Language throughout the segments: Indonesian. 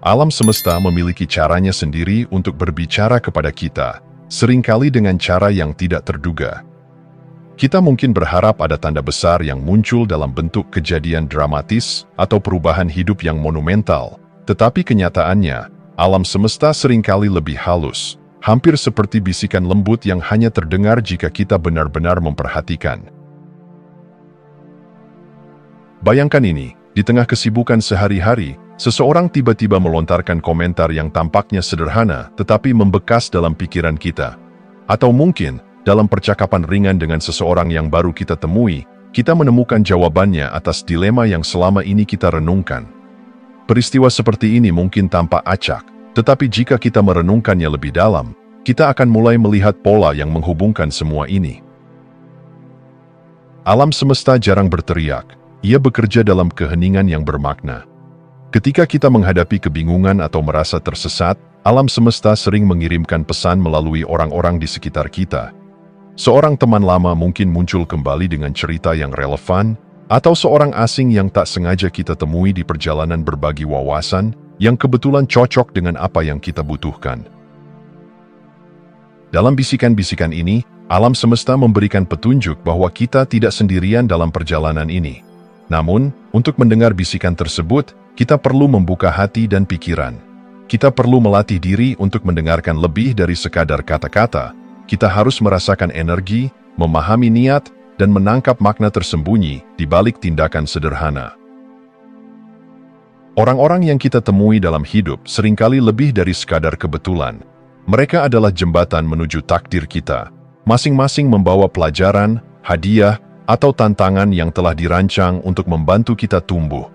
Alam semesta memiliki caranya sendiri untuk berbicara kepada kita, seringkali dengan cara yang tidak terduga. Kita mungkin berharap ada tanda besar yang muncul dalam bentuk kejadian dramatis atau perubahan hidup yang monumental, tetapi kenyataannya, alam semesta seringkali lebih halus, hampir seperti bisikan lembut yang hanya terdengar jika kita benar-benar memperhatikan. Bayangkan ini, di tengah kesibukan sehari-hari, seseorang tiba-tiba melontarkan komentar yang tampaknya sederhana tetapi membekas dalam pikiran kita. Atau mungkin, dalam percakapan ringan dengan seseorang yang baru kita temui, kita menemukan jawabannya atas dilema yang selama ini kita renungkan. Peristiwa seperti ini mungkin tampak acak, tetapi jika kita merenungkannya lebih dalam, kita akan mulai melihat pola yang menghubungkan semua ini. Alam semesta jarang berteriak, ia bekerja dalam keheningan yang bermakna. Ketika kita menghadapi kebingungan atau merasa tersesat, alam semesta sering mengirimkan pesan melalui orang-orang di sekitar kita. Seorang teman lama mungkin muncul kembali dengan cerita yang relevan, atau seorang asing yang tak sengaja kita temui di perjalanan berbagi wawasan yang kebetulan cocok dengan apa yang kita butuhkan. Dalam bisikan-bisikan ini, alam semesta memberikan petunjuk bahwa kita tidak sendirian dalam perjalanan ini. Namun, untuk mendengar bisikan tersebut, kita perlu membuka hati dan pikiran. Kita perlu melatih diri untuk mendengarkan lebih dari sekadar kata-kata. Kita harus merasakan energi, memahami niat, dan menangkap makna tersembunyi di balik tindakan sederhana. Orang-orang yang kita temui dalam hidup seringkali lebih dari sekadar kebetulan. Mereka adalah jembatan menuju takdir kita. Masing-masing membawa pelajaran, hadiah, atau tantangan yang telah dirancang untuk membantu kita tumbuh.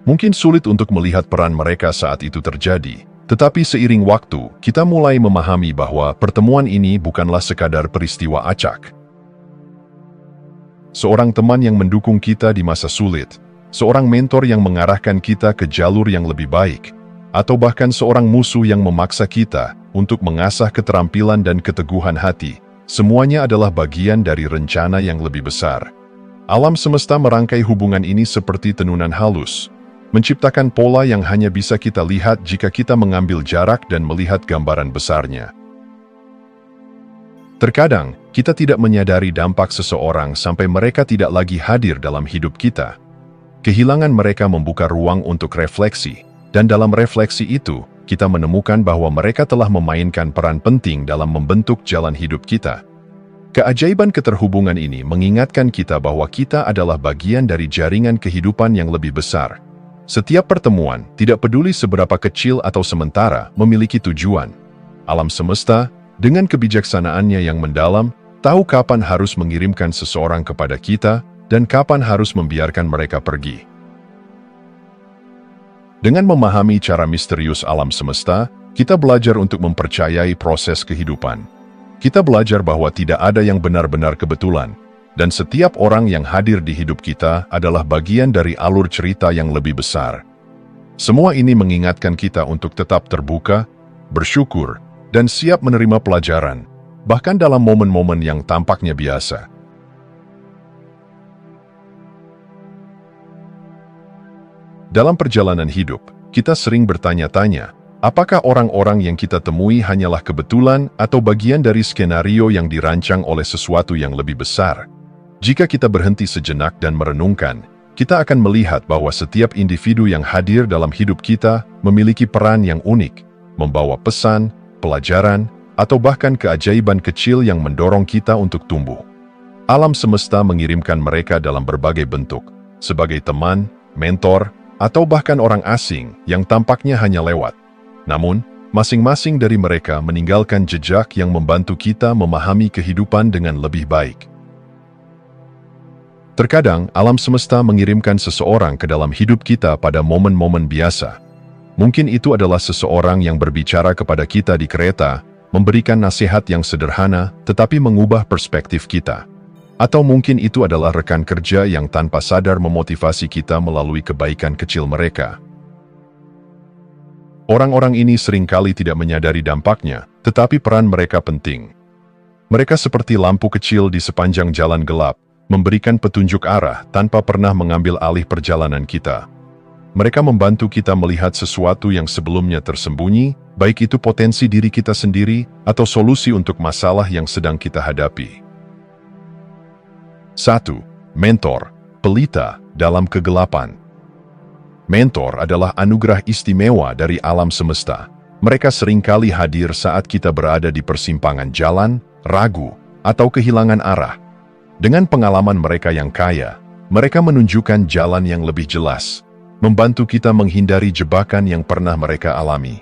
Mungkin sulit untuk melihat peran mereka saat itu terjadi, tetapi seiring waktu, kita mulai memahami bahwa pertemuan ini bukanlah sekadar peristiwa acak. Seorang teman yang mendukung kita di masa sulit, seorang mentor yang mengarahkan kita ke jalur yang lebih baik, atau bahkan seorang musuh yang memaksa kita untuk mengasah keterampilan dan keteguhan hati, semuanya adalah bagian dari rencana yang lebih besar. Alam semesta merangkai hubungan ini seperti tenunan halus, menciptakan pola yang hanya bisa kita lihat jika kita mengambil jarak dan melihat gambaran besarnya. Terkadang, kita tidak menyadari dampak seseorang sampai mereka tidak lagi hadir dalam hidup kita. Kehilangan mereka membuka ruang untuk refleksi, dan dalam refleksi itu, kita menemukan bahwa mereka telah memainkan peran penting dalam membentuk jalan hidup kita. Keajaiban keterhubungan ini mengingatkan kita bahwa kita adalah bagian dari jaringan kehidupan yang lebih besar. Setiap pertemuan, tidak peduli seberapa kecil atau sementara, memiliki tujuan. Alam semesta, dengan kebijaksanaannya yang mendalam, tahu kapan harus mengirimkan seseorang kepada kita dan kapan harus membiarkan mereka pergi. Dengan memahami cara misterius alam semesta, kita belajar untuk mempercayai proses kehidupan. Kita belajar bahwa tidak ada yang benar-benar kebetulan, dan setiap orang yang hadir di hidup kita adalah bagian dari alur cerita yang lebih besar. Semua ini mengingatkan kita untuk tetap terbuka, bersyukur, dan siap menerima pelajaran, bahkan dalam momen-momen yang tampaknya biasa. Dalam perjalanan hidup, kita sering bertanya-tanya, apakah orang-orang yang kita temui hanyalah kebetulan atau bagian dari skenario yang dirancang oleh sesuatu yang lebih besar? Jika kita berhenti sejenak dan merenungkan, kita akan melihat bahwa setiap individu yang hadir dalam hidup kita memiliki peran yang unik, membawa pesan, pelajaran, atau bahkan keajaiban kecil yang mendorong kita untuk tumbuh. Alam semesta mengirimkan mereka dalam berbagai bentuk, sebagai teman, mentor, atau bahkan orang asing yang tampaknya hanya lewat. Namun, masing-masing dari mereka meninggalkan jejak yang membantu kita memahami kehidupan dengan lebih baik. Terkadang, alam semesta mengirimkan seseorang ke dalam hidup kita pada momen-momen biasa. Mungkin itu adalah seseorang yang berbicara kepada kita di kereta, memberikan nasihat yang sederhana tetapi mengubah perspektif kita. Atau mungkin itu adalah rekan kerja yang tanpa sadar memotivasi kita melalui kebaikan kecil mereka. Orang-orang ini seringkali tidak menyadari dampaknya, tetapi peran mereka penting. Mereka seperti lampu kecil di sepanjang jalan gelap, memberikan petunjuk arah tanpa pernah mengambil alih perjalanan kita. Mereka membantu kita melihat sesuatu yang sebelumnya tersembunyi, baik itu potensi diri kita sendiri atau solusi untuk masalah yang sedang kita hadapi. 1. Mentor, pelita dalam kegelapan. Mentor adalah anugerah istimewa dari alam semesta. Mereka seringkali hadir saat kita berada di persimpangan jalan, ragu, atau kehilangan arah. Dengan pengalaman mereka yang kaya, mereka menunjukkan jalan yang lebih jelas, membantu kita menghindari jebakan yang pernah mereka alami.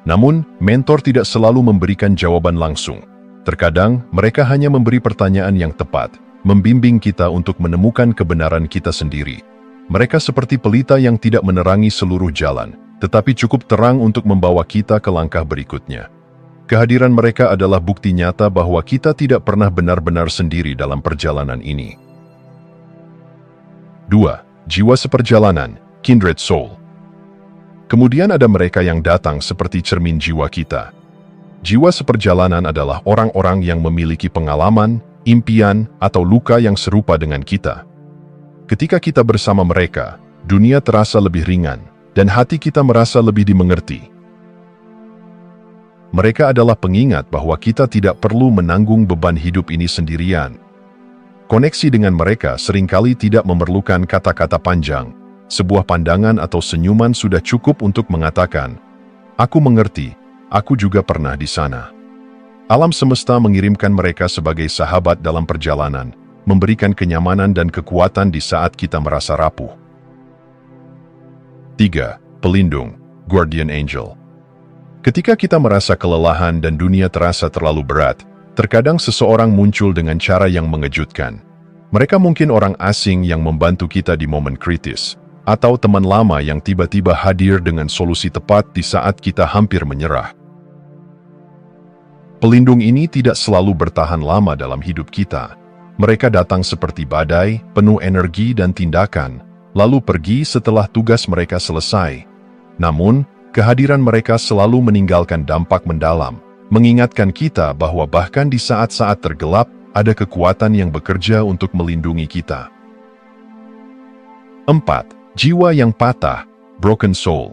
Namun, mentor tidak selalu memberikan jawaban langsung. Terkadang, mereka hanya memberi pertanyaan yang tepat, membimbing kita untuk menemukan kebenaran kita sendiri. Mereka seperti pelita yang tidak menerangi seluruh jalan, tetapi cukup terang untuk membawa kita ke langkah berikutnya. Kehadiran mereka adalah bukti nyata bahwa kita tidak pernah benar-benar sendiri dalam perjalanan ini. 2. Jiwa seperjalanan, kindred soul. Kemudian ada mereka yang datang seperti cermin jiwa kita. Jiwa seperjalanan adalah orang-orang yang memiliki pengalaman, impian, atau luka yang serupa dengan kita. Ketika kita bersama mereka, dunia terasa lebih ringan, dan hati kita merasa lebih dimengerti. Mereka adalah pengingat bahwa kita tidak perlu menanggung beban hidup ini sendirian. Koneksi dengan mereka seringkali tidak memerlukan kata-kata panjang. Sebuah pandangan atau senyuman sudah cukup untuk mengatakan, "Aku mengerti, aku juga pernah di sana." Alam semesta mengirimkan mereka sebagai sahabat dalam perjalanan, memberikan kenyamanan dan kekuatan di saat kita merasa rapuh. 3. Pelindung, guardian angel. Ketika kita merasa kelelahan dan dunia terasa terlalu berat, terkadang seseorang muncul dengan cara yang mengejutkan. Mereka mungkin orang asing yang membantu kita di momen kritis, atau teman lama yang tiba-tiba hadir dengan solusi tepat di saat kita hampir menyerah. Pelindung ini tidak selalu bertahan lama dalam hidup kita. Mereka datang seperti badai, penuh energi dan tindakan, lalu pergi setelah tugas mereka selesai. Namun, kehadiran mereka selalu meninggalkan dampak mendalam, mengingatkan kita bahwa bahkan di saat-saat tergelap, ada kekuatan yang bekerja untuk melindungi kita. 4. Jiwa yang patah, broken soul.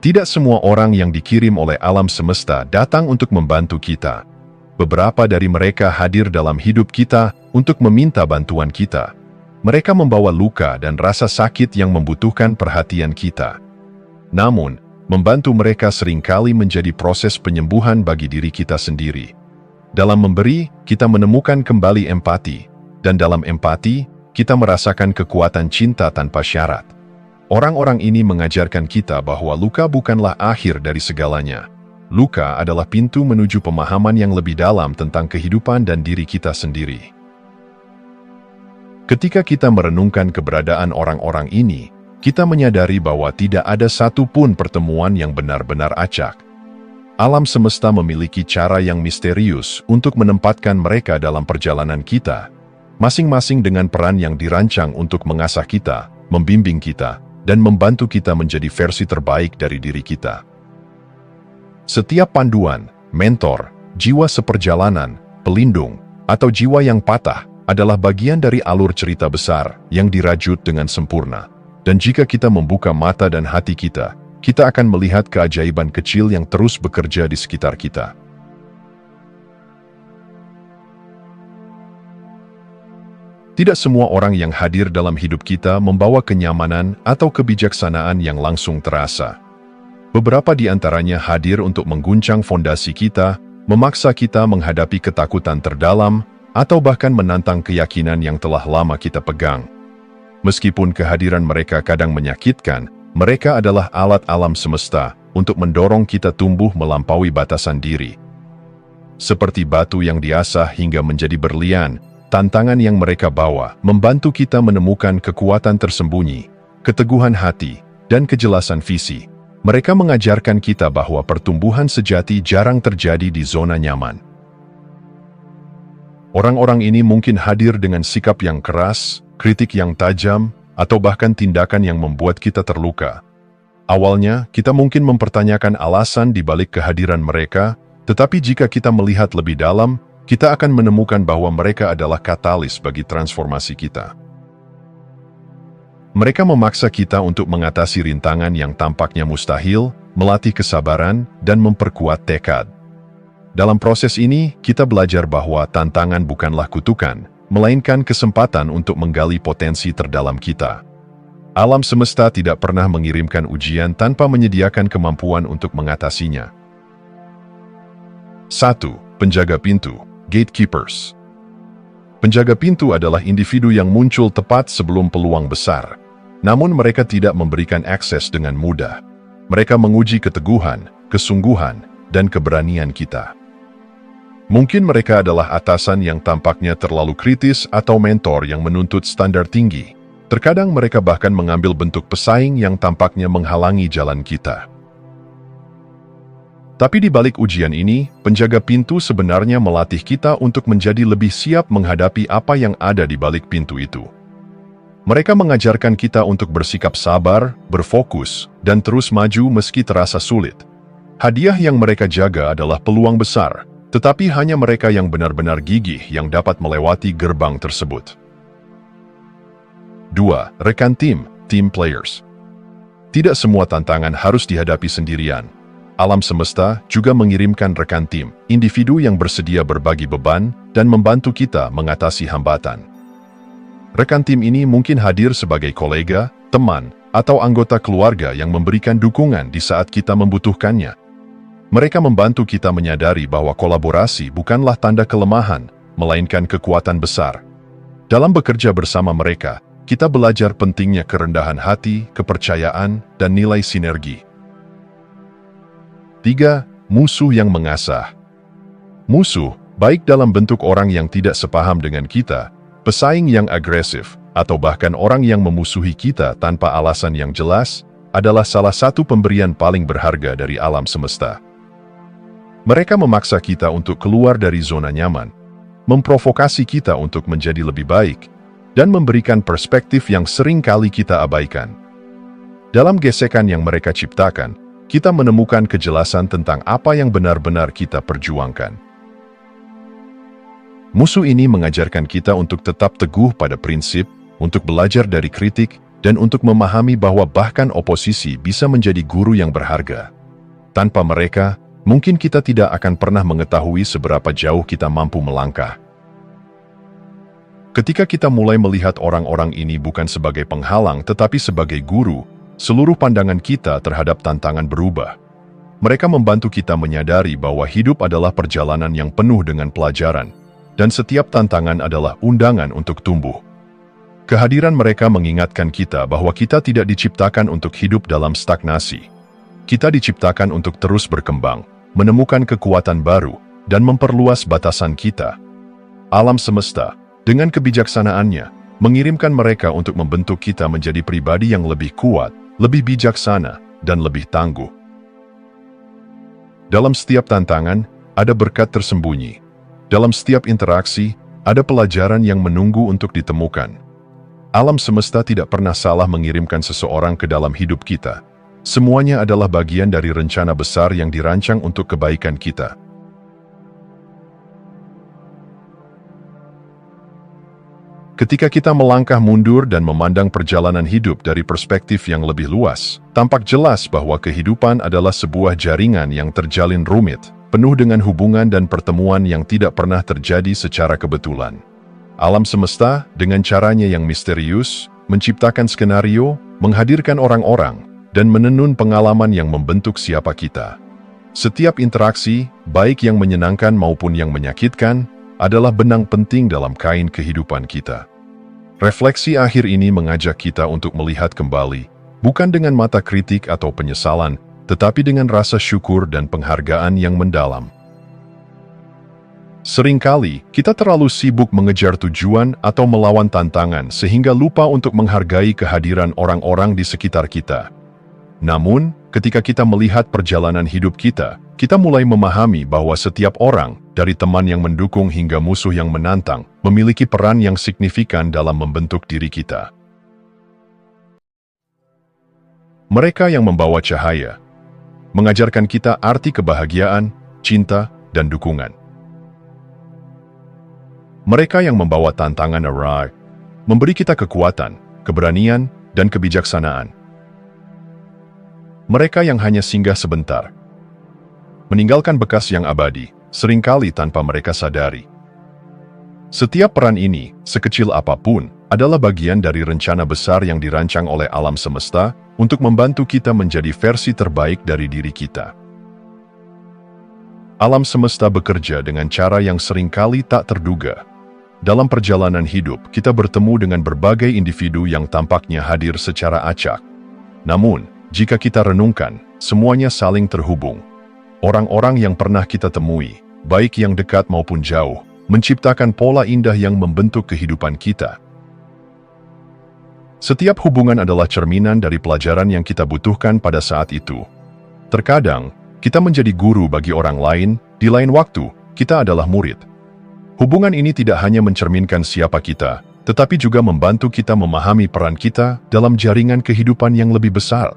Tidak semua orang yang dikirim oleh alam semesta datang untuk membantu kita. Beberapa dari mereka hadir dalam hidup kita untuk meminta bantuan kita. Mereka membawa luka dan rasa sakit yang membutuhkan perhatian kita. Namun, membantu mereka seringkali menjadi proses penyembuhan bagi diri kita sendiri. Dalam memberi, kita menemukan kembali empati, dan dalam empati, kita merasakan kekuatan cinta tanpa syarat. Orang-orang ini mengajarkan kita bahwa luka bukanlah akhir dari segalanya. Luka adalah pintu menuju pemahaman yang lebih dalam tentang kehidupan dan diri kita sendiri. Ketika kita merenungkan keberadaan orang-orang ini, kita menyadari bahwa tidak ada satupun pertemuan yang benar-benar acak. Alam semesta memiliki cara yang misterius untuk menempatkan mereka dalam perjalanan kita, masing-masing dengan peran yang dirancang untuk mengasah kita, membimbing kita, dan membantu kita menjadi versi terbaik dari diri kita. Setiap panduan, mentor, jiwa seperjalanan, pelindung, atau jiwa yang patah adalah bagian dari alur cerita besar yang dirajut dengan sempurna. Dan jika kita membuka mata dan hati kita, kita akan melihat keajaiban kecil yang terus bekerja di sekitar kita. Tidak semua orang yang hadir dalam hidup kita membawa kenyamanan atau kebijaksanaan yang langsung terasa. Beberapa di antaranya hadir untuk mengguncang fondasi kita, memaksa kita menghadapi ketakutan terdalam, atau bahkan menantang keyakinan yang telah lama kita pegang. Meskipun kehadiran mereka kadang menyakitkan, mereka adalah alat alam semesta untuk mendorong kita tumbuh melampaui batasan diri. Seperti batu yang diasah hingga menjadi berlian, tantangan yang mereka bawa membantu kita menemukan kekuatan tersembunyi, keteguhan hati, dan kejelasan visi. Mereka mengajarkan kita bahwa pertumbuhan sejati jarang terjadi di zona nyaman. Orang-orang ini mungkin hadir dengan sikap yang keras, kritik yang tajam, atau bahkan tindakan yang membuat kita terluka. Awalnya, kita mungkin mempertanyakan alasan di balik kehadiran mereka, tetapi jika kita melihat lebih dalam, kita akan menemukan bahwa mereka adalah katalis bagi transformasi kita. Mereka memaksa kita untuk mengatasi rintangan yang tampaknya mustahil, melatih kesabaran, dan memperkuat tekad. Dalam proses ini, kita belajar bahwa tantangan bukanlah kutukan, melainkan kesempatan untuk menggali potensi terdalam kita. Alam semesta tidak pernah mengirimkan ujian tanpa menyediakan kemampuan untuk mengatasinya. 1. Penjaga pintu, gatekeepers. Penjaga pintu adalah individu yang muncul tepat sebelum peluang besar. Namun mereka tidak memberikan akses dengan mudah. Mereka menguji keteguhan, kesungguhan, dan keberanian kita. Mungkin mereka adalah atasan yang tampaknya terlalu kritis atau mentor yang menuntut standar tinggi. Terkadang mereka bahkan mengambil bentuk pesaing yang tampaknya menghalangi jalan kita. Tapi di balik ujian ini, penjaga pintu sebenarnya melatih kita untuk menjadi lebih siap menghadapi apa yang ada di balik pintu itu. Mereka mengajarkan kita untuk bersikap sabar, berfokus, dan terus maju meski terasa sulit. Hadiah yang mereka jaga adalah peluang besar, tetapi hanya mereka yang benar-benar gigih yang dapat melewati gerbang tersebut. 2. Rekan tim, team players. Tidak semua tantangan harus dihadapi sendirian. Alam semesta juga mengirimkan rekan tim, individu yang bersedia berbagi beban dan membantu kita mengatasi hambatan. Rekan tim ini mungkin hadir sebagai kolega, teman, atau anggota keluarga yang memberikan dukungan di saat kita membutuhkannya. Mereka membantu kita menyadari bahwa kolaborasi bukanlah tanda kelemahan, melainkan kekuatan besar. Dalam bekerja bersama mereka, kita belajar pentingnya kerendahan hati, kepercayaan, dan nilai sinergi. 3. Musuh yang mengasah. Musuh, baik dalam bentuk orang yang tidak sepaham dengan kita, pesaing yang agresif, atau bahkan orang yang memusuhi kita tanpa alasan yang jelas, adalah salah satu pemberian paling berharga dari alam semesta. Mereka memaksa kita untuk keluar dari zona nyaman, memprovokasi kita untuk menjadi lebih baik, dan memberikan perspektif yang sering kali kita abaikan. Dalam gesekan yang mereka ciptakan, kita menemukan kejelasan tentang apa yang benar-benar kita perjuangkan. Musuh ini mengajarkan kita untuk tetap teguh pada prinsip, untuk belajar dari kritik, dan untuk memahami bahwa bahkan oposisi bisa menjadi guru yang berharga. Tanpa mereka, mungkin kita tidak akan pernah mengetahui seberapa jauh kita mampu melangkah. Ketika kita mulai melihat orang-orang ini bukan sebagai penghalang tetapi sebagai guru, seluruh pandangan kita terhadap tantangan berubah. Mereka membantu kita menyadari bahwa hidup adalah perjalanan yang penuh dengan pelajaran, dan setiap tantangan adalah undangan untuk tumbuh. Kehadiran mereka mengingatkan kita bahwa kita tidak diciptakan untuk hidup dalam stagnasi. Kita diciptakan untuk terus berkembang, menemukan kekuatan baru, dan memperluas batasan kita. Alam semesta, dengan kebijaksanaannya, mengirimkan mereka untuk membentuk kita menjadi pribadi yang lebih kuat, lebih bijaksana, dan lebih tangguh. Dalam setiap tantangan, ada berkat tersembunyi. Dalam setiap interaksi, ada pelajaran yang menunggu untuk ditemukan. Alam semesta tidak pernah salah mengirimkan seseorang ke dalam hidup kita. Semuanya adalah bagian dari rencana besar yang dirancang untuk kebaikan kita. Ketika kita melangkah mundur dan memandang perjalanan hidup dari perspektif yang lebih luas, tampak jelas bahwa kehidupan adalah sebuah jaringan yang terjalin rumit, penuh dengan hubungan dan pertemuan yang tidak pernah terjadi secara kebetulan. Alam semesta, dengan caranya yang misterius, menciptakan skenario, menghadirkan orang-orang, dan menenun pengalaman yang membentuk siapa kita. Setiap interaksi, baik yang menyenangkan maupun yang menyakitkan, adalah benang penting dalam kain kehidupan kita. Refleksi akhir ini mengajak kita untuk melihat kembali, bukan dengan mata kritik atau penyesalan, tetapi dengan rasa syukur dan penghargaan yang mendalam. Seringkali, kita terlalu sibuk mengejar tujuan atau melawan tantangan sehingga lupa untuk menghargai kehadiran orang-orang di sekitar kita. Namun, ketika kita melihat perjalanan hidup kita mulai memahami bahwa setiap orang, dari teman yang mendukung hingga musuh yang menantang, memiliki peran yang signifikan dalam membentuk diri kita. Mereka yang membawa cahaya, mengajarkan kita arti kebahagiaan, cinta, dan dukungan. Mereka yang membawa tantangan memberi kita kekuatan, keberanian, dan kebijaksanaan. Mereka yang hanya singgah sebentar, meninggalkan bekas yang abadi, seringkali tanpa mereka sadari. Setiap peran ini, sekecil apapun, adalah bagian dari rencana besar yang dirancang oleh alam semesta untuk membantu kita menjadi versi terbaik dari diri kita. Alam semesta bekerja dengan cara yang seringkali tak terduga. Dalam perjalanan hidup, kita bertemu dengan berbagai individu yang tampaknya hadir secara acak. Namun, jika kita renungkan, semuanya saling terhubung. Orang-orang yang pernah kita temui, baik yang dekat maupun jauh, menciptakan pola indah yang membentuk kehidupan kita. Setiap hubungan adalah cerminan dari pelajaran yang kita butuhkan pada saat itu. Terkadang, kita menjadi guru bagi orang lain, di lain waktu, kita adalah murid. Hubungan ini tidak hanya mencerminkan siapa kita, tetapi juga membantu kita memahami peran kita dalam jaringan kehidupan yang lebih besar.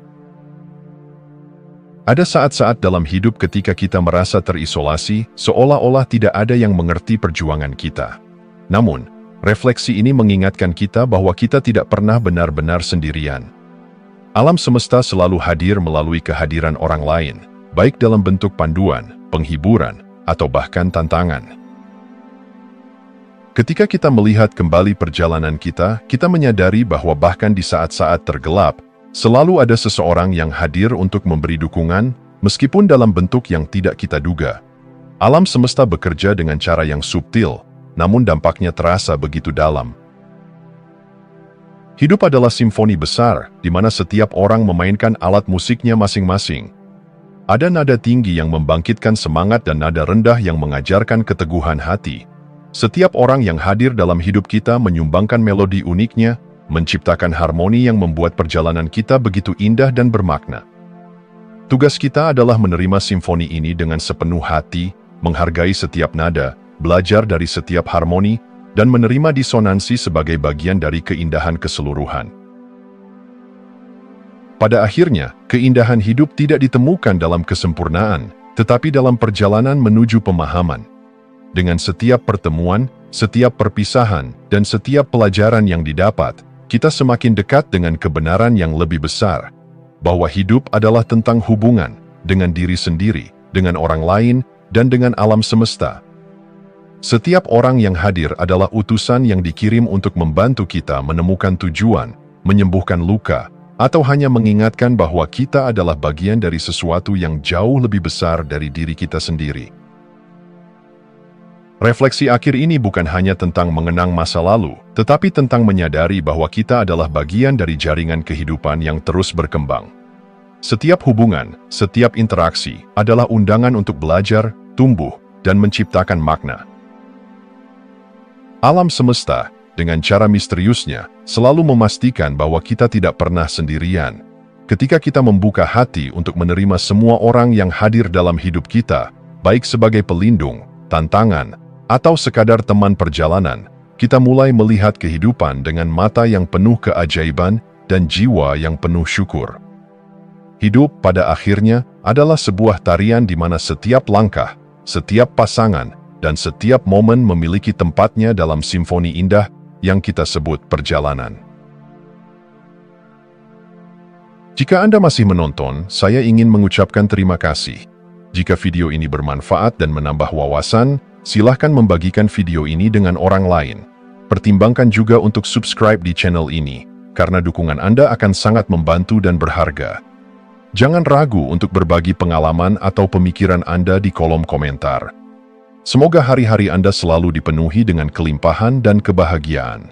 Ada saat-saat dalam hidup ketika kita merasa terisolasi, seolah-olah tidak ada yang mengerti perjuangan kita. Namun, refleksi ini mengingatkan kita bahwa kita tidak pernah benar-benar sendirian. Alam semesta selalu hadir melalui kehadiran orang lain, baik dalam bentuk panduan, penghiburan, atau bahkan tantangan. Ketika kita melihat kembali perjalanan kita menyadari bahwa bahkan di saat-saat tergelap, selalu ada seseorang yang hadir untuk memberi dukungan, meskipun dalam bentuk yang tidak kita duga. Alam semesta bekerja dengan cara yang subtil, namun dampaknya terasa begitu dalam. Hidup adalah simfoni besar, di mana setiap orang memainkan alat musiknya masing-masing. Ada nada tinggi yang membangkitkan semangat dan nada rendah yang mengajarkan keteguhan hati. Setiap orang yang hadir dalam hidup kita menyumbangkan melodi uniknya, menciptakan harmoni yang membuat perjalanan kita begitu indah dan bermakna. Tugas kita adalah menerima simfoni ini dengan sepenuh hati, menghargai setiap nada, belajar dari setiap harmoni, dan menerima disonansi sebagai bagian dari keindahan keseluruhan. Pada akhirnya, keindahan hidup tidak ditemukan dalam kesempurnaan, tetapi dalam perjalanan menuju pemahaman. Dengan setiap pertemuan, setiap perpisahan, dan setiap pelajaran yang didapat, kita semakin dekat dengan kebenaran yang lebih besar, bahwa hidup adalah tentang hubungan dengan diri sendiri, dengan orang lain, dan dengan alam semesta. Setiap orang yang hadir adalah utusan yang dikirim untuk membantu kita menemukan tujuan, menyembuhkan luka, atau hanya mengingatkan bahwa kita adalah bagian dari sesuatu yang jauh lebih besar dari diri kita sendiri. Refleksi akhir ini bukan hanya tentang mengenang masa lalu, tetapi tentang menyadari bahwa kita adalah bagian dari jaringan kehidupan yang terus berkembang. Setiap hubungan, setiap interaksi adalah undangan untuk belajar, tumbuh, dan menciptakan makna. Alam semesta, dengan cara misteriusnya, selalu memastikan bahwa kita tidak pernah sendirian. Ketika kita membuka hati untuk menerima semua orang yang hadir dalam hidup kita, baik sebagai pelindung, tantangan, atau sekadar teman perjalanan, kita mulai melihat kehidupan dengan mata yang penuh keajaiban dan jiwa yang penuh syukur. Hidup pada akhirnya adalah sebuah tarian di mana setiap langkah, setiap pasangan, dan setiap momen memiliki tempatnya dalam simfoni indah yang kita sebut perjalanan. Jika Anda masih menonton, saya ingin mengucapkan terima kasih. Jika video ini bermanfaat dan menambah wawasan, silahkan membagikan video ini dengan orang lain. Pertimbangkan juga untuk subscribe di channel ini, karena dukungan Anda akan sangat membantu dan berharga. Jangan ragu untuk berbagi pengalaman atau pemikiran Anda di kolom komentar. Semoga hari-hari Anda selalu dipenuhi dengan kelimpahan dan kebahagiaan.